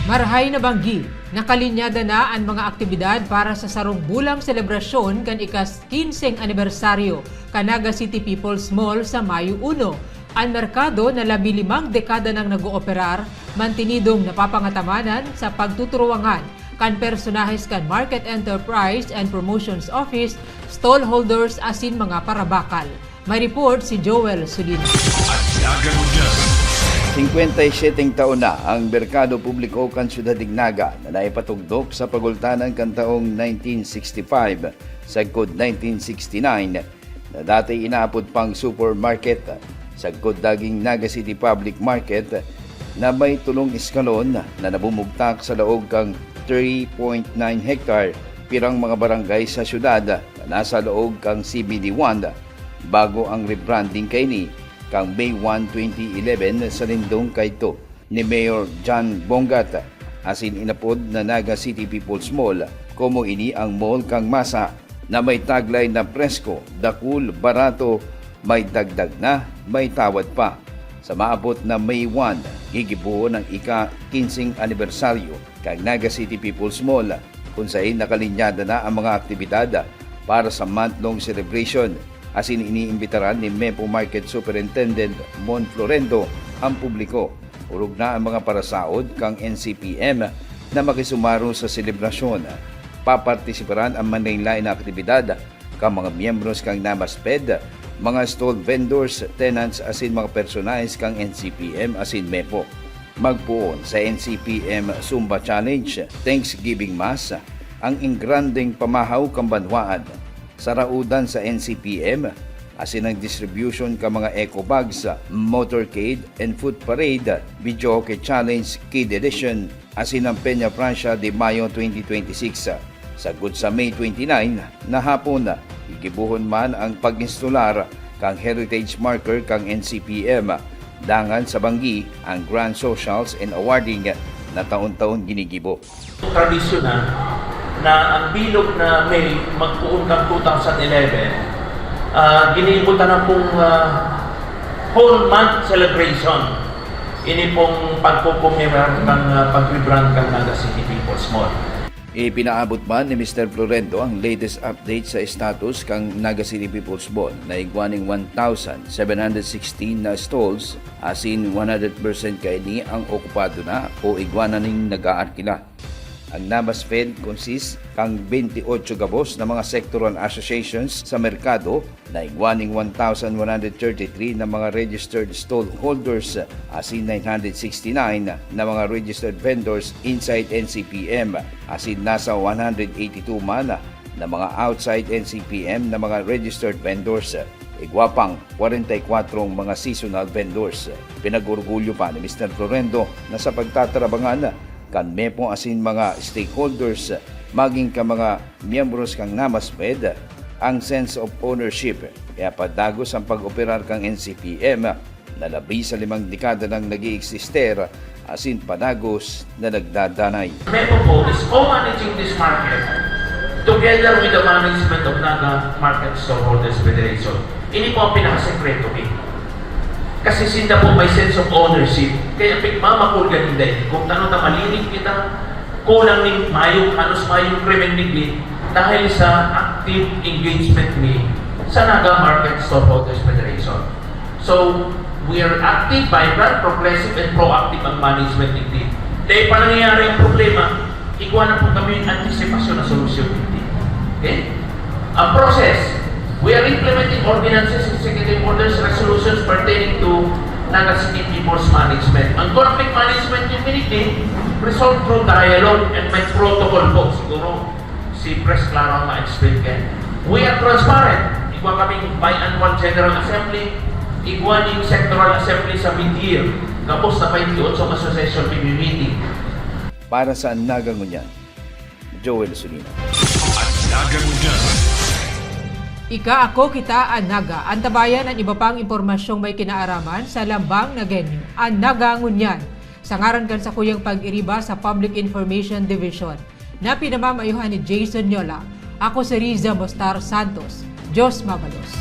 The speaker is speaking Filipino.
Marahay na banggi, nakalinyada na ang mga aktibidad para sa sarong bulang selebrasyon kan ikas-15 anibersaryo Canaga City People's Mall sa Mayo 1. Ang merkado na 15 dekada nang nag-ooperar, mantinidong napapangatamanan sa pagtuturuangan kan personahes kan Market Enterprise and Promotions Office, stallholders asin mga parabakal. May report si Joel Sulino. 57 taon na ang merkado publiko kan Syudad Dignaga na naipatugdok sa pagultanan kan taong 1965 sagkod 1969 na dati inaapod pang supermarket sagkod daging Naga City Public Market na may tulong iskalon na nabumugtak sa laog kang 3.9 hectare pirang mga barangay sa syudad na nasa laog kang CBD1 bago ang rebranding kay ni kang May 1, 2011 sa lindong kayto ni Mayor John Bongat asin inapod na Naga City People's Mall como ini ang mall kang masa na may tagline na presko, dakul, barato, may dagdag na, may tawad pa. Sa maabot na May 1, gigibuo ng ika-15 anibersaryo kang Naga City People's Mall kung saan nakalinyada na ang mga aktibidad para sa month-long celebration. Asin iniimbitaran ni Mepo Market Superintendent Mon Florendo ang publiko. Urog na ang mga parasaod kang NCPM na makisumaro sa selebrasyon. Papartisiparan ang manlain na aktibidad kang mga miyembros kang NABASPED, mga stall vendors, tenants asin mga personahes kang NCPM asin Mepo. Magpuon sa NCPM Zumba Challenge, Thanksgiving Mass, ang ingranding pamahaw kang banwaan. Saraudan sa NCPM, asin ang distribution ka mga eco bags, motorcade and food parade, video hockey challenge Kid Edition, asin ang Peña Francia de Mayo 2026. Sagod sa May 29 na hapon, igibuhon man ang pag-instalar kang heritage marker kang NCPM. Dangan sa banggi ang Grand Socials and Awarding na taon-taon ginigibo. Tradisyonal na ang bilog na May magpuon kang 2011, ginibutan na pong whole month celebration. Ini pong pagpupumirar kang pag-rebrand kang Naga City People's Mall. Ipinaabot man ni Mr. Florendo ang latest update sa status kang Naga City People's Mall na igwaning 1,716 na stalls asin 100% kay ni ang okupado na o igwana ning nag-aarkila. Ang NABASPED consists kang 28 gabos na mga sectoral associations sa merkado na igwaning 1,133 na mga registered stall holders asin 969 na mga registered vendors inside NCPM asin nasa 182 man na mga outside NCPM na mga registered vendors. Igwapang 44 mga seasonal vendors. Pinag-urgulyo pa ni Mr. Florendo na sa pagtatarabangan kan Mepo asin mga stakeholders maging ka mga miyembros kang NABASPED ang sense of ownership kaya padagos ang pag-operar kang NCPM na 15 dekada nang nag-iiksister asin padagos na nagdadanay. Mepo po is co-managing this market together with the management of Naga Market Storeholders Federation. Ini po ang pinakasekreto eh. Kasi sinda po may sense of ownership. Kaya pigmamakul ganun din. Kung tanong na malinig kita, kulang ning mayong, halos mayong criminally dahil sa active engagement ni sa Naga Market Storeholders Federation. So, we are active, vibrant, progressive, and proactive ang management ng team. Dahil pa nangyayari ang problema, ikuha na po kami yung anticipasyon na solusyon ng team. Okay? Ang process, we are implementing ordinances, executive orders, resolutions pertaining to Naga City People's Management. Ang conflict management yung pinigin, resolved through dialogue and may protocol po. Siguro si Pres Claro ang ma-explain kayo. We are transparent. Igwa kaming biannual General Assembly, igwa yung Sectoral Assembly sa mid-year. Kapos na 28 association meeting. Para sa Naga Ngunyan, Joel Sulino. At Naga Ngunyan. Ika ako kita ang Naga. Antabayan ang iba pang impormasyong may kinaaraman sa lambang na genyo. Ang Naga Ngunyan. Sangaran kan sa kuyang pag-iriba sa Public Information Division. Na pinamamayuhan ni Jason Nyola. Ako si Riza Mostar Santos. Diyos mabalos.